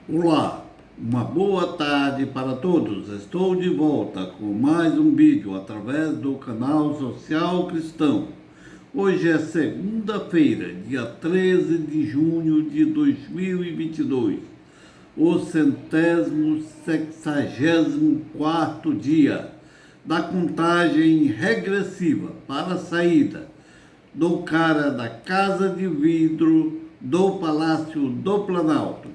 Olá, uma boa tarde para todos. Estou de volta com mais um vídeo através do canal Social Cristão. Hoje é segunda-feira, dia 13 de junho de 2022, o 164º dia da contagem regressiva para a saída do cara da Casa de Vidro do Palácio do Planalto.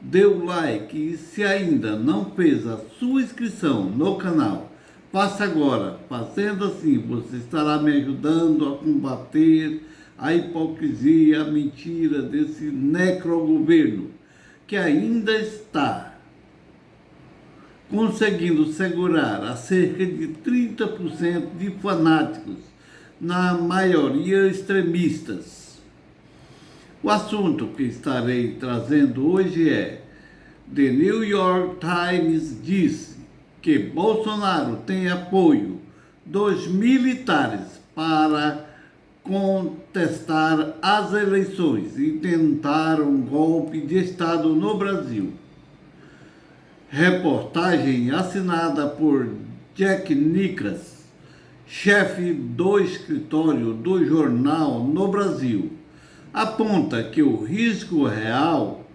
Dê o like e se ainda não fez a sua inscrição no canal, faça agora. Fazendo assim, você estará me ajudando a combater a hipocrisia, a mentira desse necrogoverno que ainda está conseguindo segurar a cerca de 30% de fanáticos, na maioria extremistas. O assunto que estarei trazendo hoje é: The New York Times disse que Bolsonaro tem apoio dos militares para contestar as eleições e tentar um golpe de Estado no Brasil. Reportagem assinada por Jack Nicklaus, chefe do escritório do jornal no Brasil, aponta que o risco real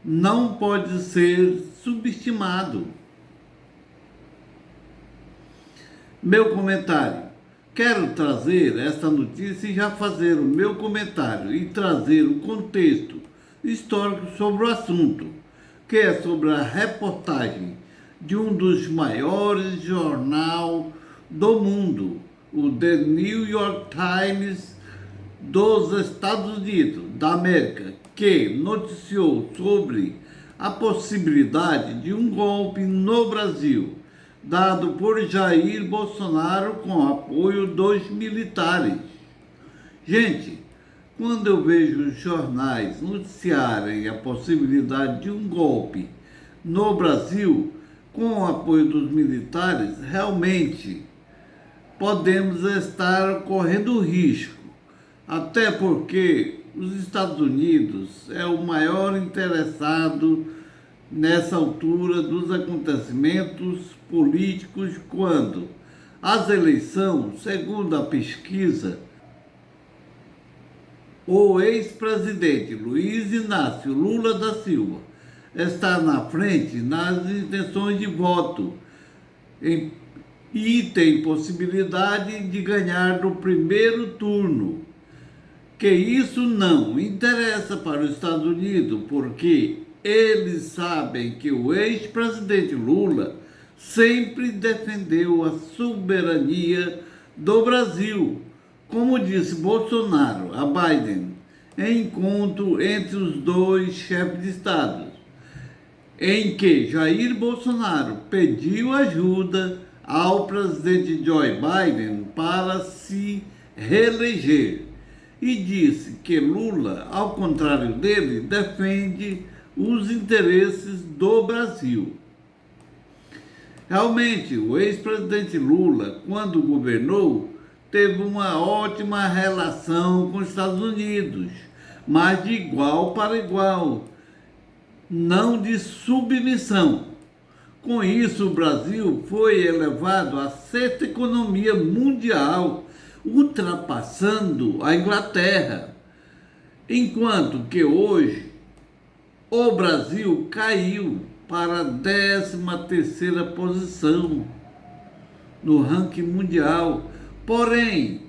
não pode ser subestimado. Meu comentário. Quero trazer esta notícia e já fazer o meu comentário e trazer o contexto histórico sobre o assunto, que é sobre a reportagem de um dos maiores jornais do mundo, o The New York Times dos Estados Unidos da América, que noticiou sobre a possibilidade de um golpe no Brasil, dado por Jair Bolsonaro com apoio dos militares. Gente, quando eu vejo os jornais noticiarem a possibilidade de um golpe no Brasil com o apoio dos militares, realmente podemos estar correndo risco. Até porque os Estados Unidos é o maior interessado nessa altura dos acontecimentos políticos, quando as eleições, segundo a pesquisa, o ex-presidente Luiz Inácio Lula da Silva está na frente nas intenções de voto e tem possibilidade de ganhar no primeiro turno. Que isso não interessa para os Estados Unidos, porque eles sabem que o ex-presidente Lula sempre defendeu a soberania do Brasil, como disse Bolsonaro a Biden, em encontro entre os dois chefes de Estado, em que Jair Bolsonaro pediu ajuda ao presidente Joe Biden para se reeleger. E disse que Lula, ao contrário dele, defende os interesses do Brasil. Realmente, o ex-presidente Lula, quando governou, teve uma ótima relação com os Estados Unidos, mas de igual para igual, não de submissão. Com isso, o Brasil foi elevado à sexta economia mundial, ultrapassando a Inglaterra, enquanto que hoje o Brasil caiu para a 13ª posição no ranking mundial. Porém,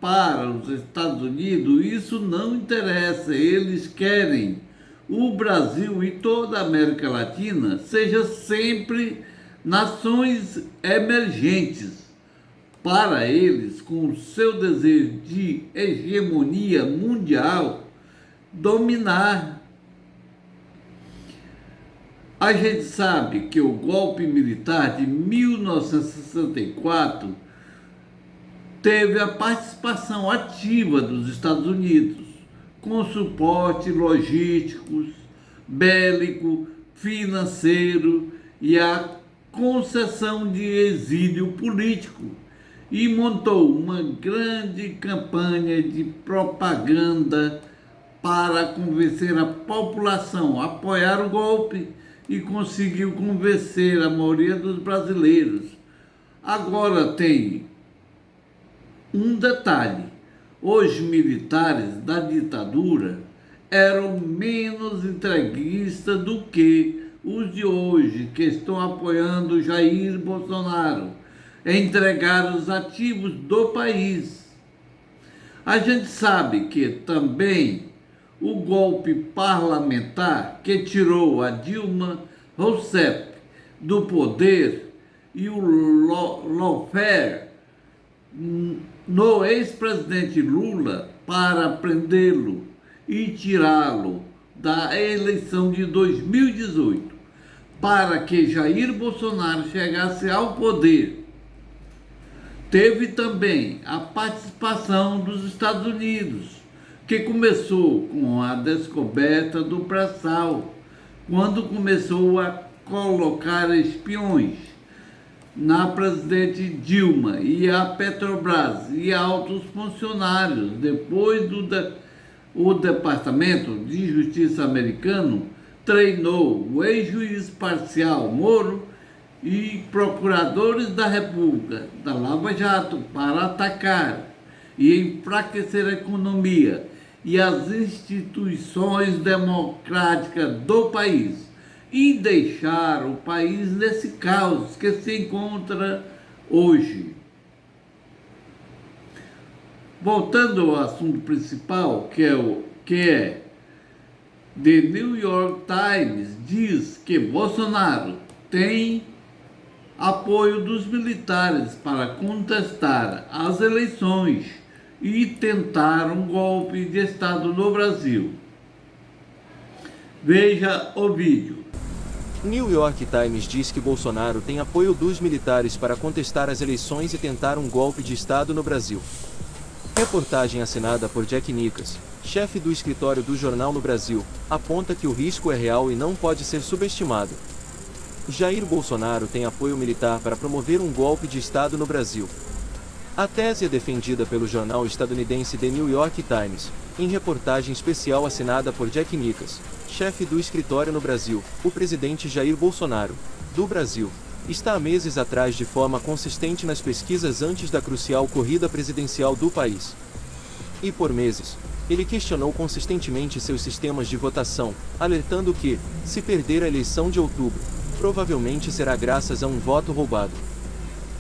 para os Estados Unidos isso não interessa, eles querem o Brasil e toda a América Latina seja sempre nações emergentes. Para eles, com o seu desejo de hegemonia mundial, dominar. A gente sabe que o golpe militar de 1964 teve a participação ativa dos Estados Unidos, com suporte logístico, bélico, financeiro e a concessão de exílio político. e montou uma grande campanha de propaganda para convencer a população a apoiar o golpe e conseguiu convencer a maioria dos brasileiros. Agora tem um detalhe: os militares da ditadura eram menos entreguistas do que os de hoje, que estão apoiando Jair Bolsonaro, entregar os ativos do país. A gente sabe que também o golpe parlamentar que tirou a Dilma Rousseff do poder e o lawfare no ex-presidente Lula para prendê-lo e tirá-lo da eleição de 2018, para que Jair Bolsonaro chegasse ao poder. Teve também a participação dos Estados Unidos, que começou com a descoberta do pré-sal, quando começou a colocar espiões na presidente Dilma e a Petrobras e altos funcionários. Depois o Departamento de Justiça americano treinou o ex-juiz parcial Moro e procuradores da República, da Lava Jato, para atacar e enfraquecer a economia e as instituições democráticas do país e deixar o país nesse caos que se encontra hoje. Voltando ao assunto principal, que é The New York Times diz que Bolsonaro tem apoio dos militares para contestar as eleições e tentar um golpe de Estado no Brasil. Veja o vídeo. New York Times diz que Bolsonaro tem apoio dos militares para contestar as eleições e tentar um golpe de Estado no Brasil. Reportagem assinada por Jack Nicas, chefe do escritório do jornal no Brasil, aponta que o risco é real e não pode ser subestimado. Jair Bolsonaro tem apoio militar para promover um golpe de Estado no Brasil. A tese é defendida pelo jornal estadunidense The New York Times, em reportagem especial assinada por Jack Nicas, chefe do escritório no Brasil. O presidente Jair Bolsonaro, do Brasil, está há meses atrás de forma consistente nas pesquisas antes da crucial corrida presidencial do país. E por meses, ele questionou consistentemente seus sistemas de votação, alertando que, se perder a eleição de outubro, provavelmente será graças a um voto roubado.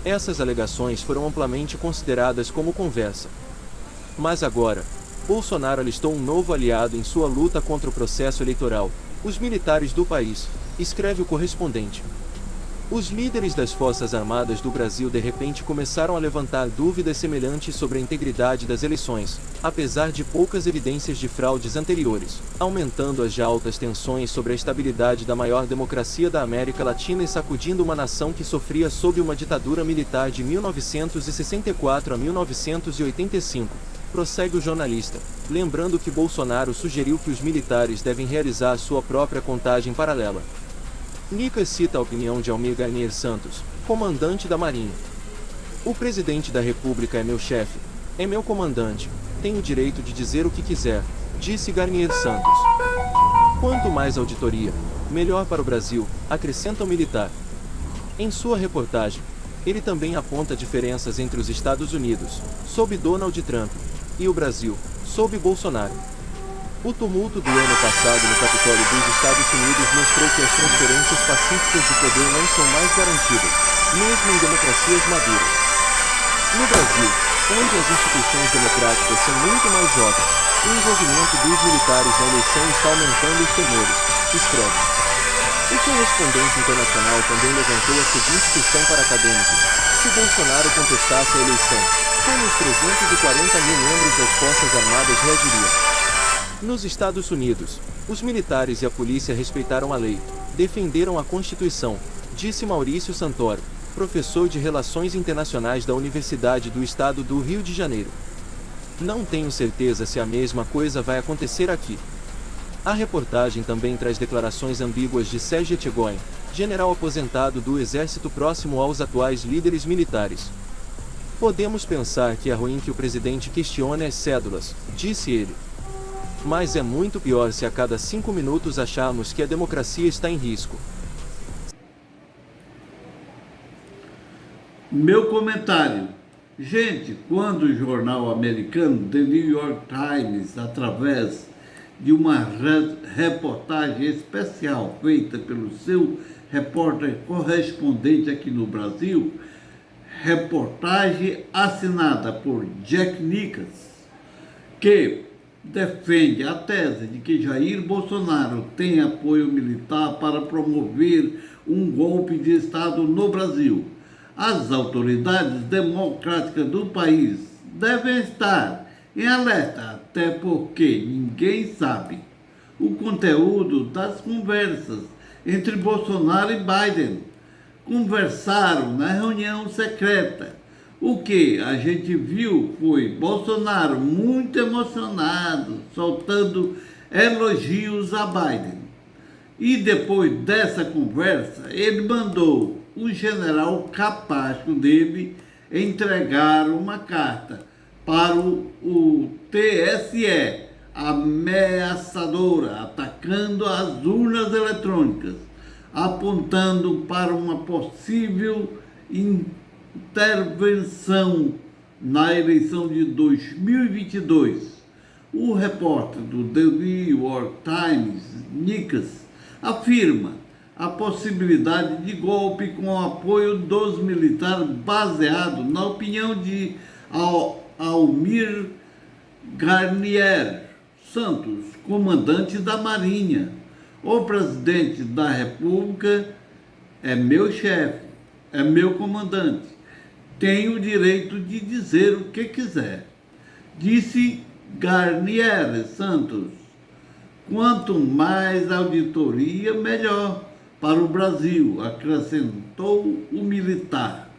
Essas alegações foram amplamente consideradas como conversa. Mas agora, Bolsonaro alistou um novo aliado em sua luta contra o processo eleitoral: os militares do país, escreve o correspondente. Os líderes das Forças Armadas do Brasil de repente começaram a levantar dúvidas semelhantes sobre a integridade das eleições, apesar de poucas evidências de fraudes anteriores, aumentando as já altas tensões sobre a estabilidade da maior democracia da América Latina e sacudindo uma nação que sofria sob uma ditadura militar de 1964 a 1985. Prossegue o jornalista, lembrando que Bolsonaro sugeriu que os militares devem realizar sua própria contagem paralela. Nicas cita a opinião de Almir Garnier Santos, comandante da Marinha. O presidente da República é meu chefe, é meu comandante, tem o direito de dizer o que quiser, disse Garnier Santos. Quanto mais auditoria, melhor para o Brasil, acrescenta o militar. Em sua reportagem, ele também aponta diferenças entre os Estados Unidos, sob Donald Trump, e o Brasil, sob Bolsonaro. O tumulto do ano passado no Capitólio dos Estados Unidos mostrou que as transferências pacíficas de poder não são mais garantidas, mesmo em democracias maduras. No Brasil, onde as instituições democráticas são muito mais jovens, o envolvimento dos militares na eleição está aumentando os temores, escreve. O correspondente internacional também levantou a seguinte questão para acadêmicos: se Bolsonaro contestasse a eleição, como os 340 mil membros das Forças Armadas reagiriam? Nos Estados Unidos, os militares e a polícia respeitaram a lei, defenderam a Constituição, disse Maurício Santoro, professor de Relações Internacionais da Universidade do Estado do Rio de Janeiro. Não tenho certeza se a mesma coisa vai acontecer aqui. A reportagem também traz declarações ambíguas de Sergei Chegóin, general aposentado do Exército próximo aos atuais líderes militares. Podemos pensar que é ruim que o presidente questione as cédulas, disse ele. Mas é muito pior se a cada 5 minutos acharmos que a democracia está em risco. Meu comentário. Gente, quando o jornal americano The New York Times, através de uma reportagem especial feita pelo seu repórter correspondente aqui no Brasil, reportagem assinada por Jack Nicas, que defende a tese de que Jair Bolsonaro tem apoio militar para promover um golpe de Estado no Brasil. As autoridades democráticas do país devem estar em alerta, até porque ninguém sabe o conteúdo das conversas entre Bolsonaro e Biden. Conversaram na reunião secreta. O que a gente viu foi Bolsonaro muito emocionado, soltando elogios a Biden. E depois dessa conversa, ele mandou o general capacho dele entregar uma carta para o TSE, ameaçadora, atacando as urnas eletrônicas, apontando para uma possível intervenção na eleição de 2022. O repórter do The New York Times, Nicas, afirma a possibilidade de golpe com o apoio dos militares baseado na opinião de Almir Garnier Santos, comandante da Marinha. O presidente da República é meu chefe, é meu comandante. Tem o direito de dizer o que quiser, disse Garnier Santos. Quanto mais auditoria, melhor para o Brasil, acrescentou o militar.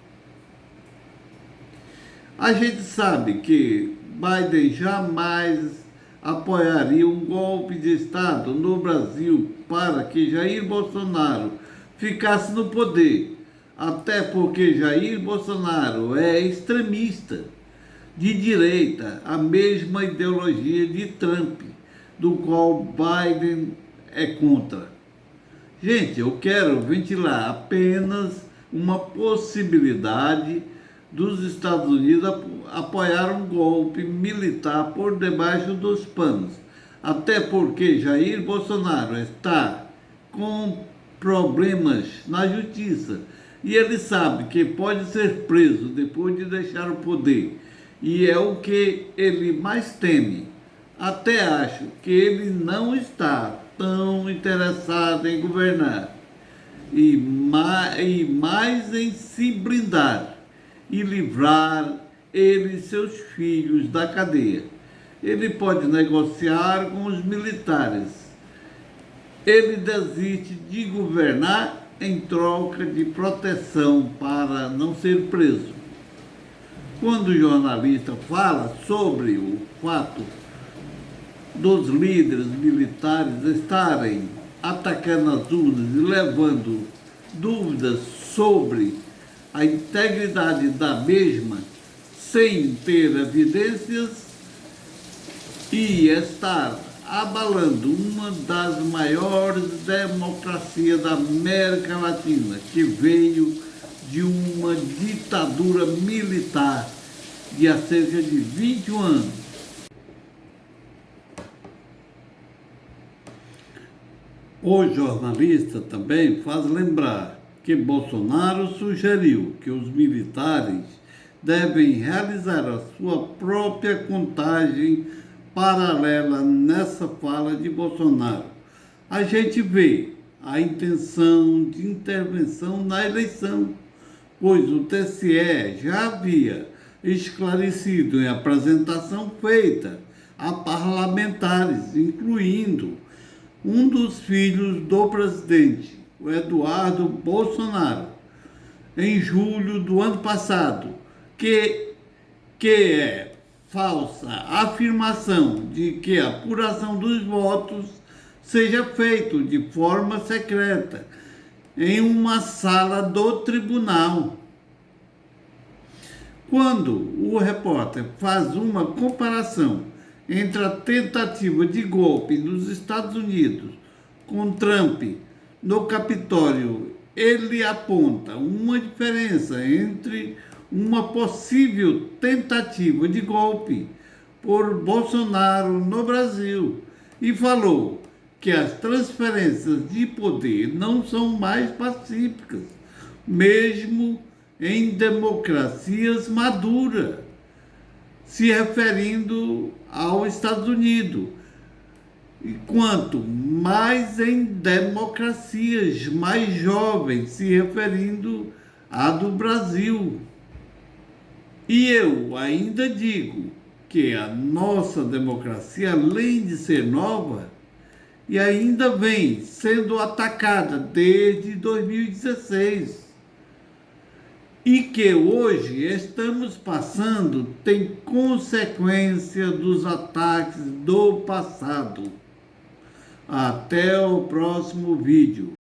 A gente sabe que Biden jamais apoiaria um golpe de Estado no Brasil para que Jair Bolsonaro ficasse no poder, até porque Jair Bolsonaro é extremista, de direita, a mesma ideologia de Trump, do qual Biden é contra. Gente, eu quero ventilar apenas uma possibilidade dos Estados Unidos apoiar um golpe militar por debaixo dos panos, até porque Jair Bolsonaro está com problemas na justiça e ele sabe que pode ser preso depois de deixar o poder, e é o que ele mais teme. Até acho que ele não está tão interessado em governar e mais em se blindar e livrar ele e seus filhos da cadeia. Ele pode negociar com os militares. Ele desiste de governar em troca de proteção para não ser preso. Quando o jornalista fala sobre o fato dos líderes militares estarem atacando as urnas e levando dúvidas sobre a integridade da mesma sem ter evidências e estar abalando uma das maiores democracias da América Latina, que veio de uma ditadura militar de há cerca de 21 anos. O jornalista também faz lembrar que Bolsonaro sugeriu que os militares devem realizar a sua própria contagem paralela nessa fala de Bolsonaro. A gente vê a intenção de intervenção na eleição, pois o TSE já havia esclarecido em apresentação feita a parlamentares, incluindo um dos filhos do presidente, o Eduardo Bolsonaro, em julho do ano passado, que é falsa afirmação de que a apuração dos votos seja feita de forma secreta em uma sala do tribunal. Quando o repórter faz uma comparação entre a tentativa de golpe nos Estados Unidos com Trump no Capitólio, ele aponta uma diferença entre uma possível tentativa de golpe por Bolsonaro no Brasil e falou que as transferências de poder não são mais pacíficas, mesmo em democracias maduras, se referindo aos Estados Unidos, e quanto mais em democracias mais jovens, se referindo à do Brasil. E eu ainda digo que a nossa democracia, além de ser nova, e ainda vem sendo atacada desde 2016. E que hoje estamos passando tem consequência dos ataques do passado. Até o próximo vídeo.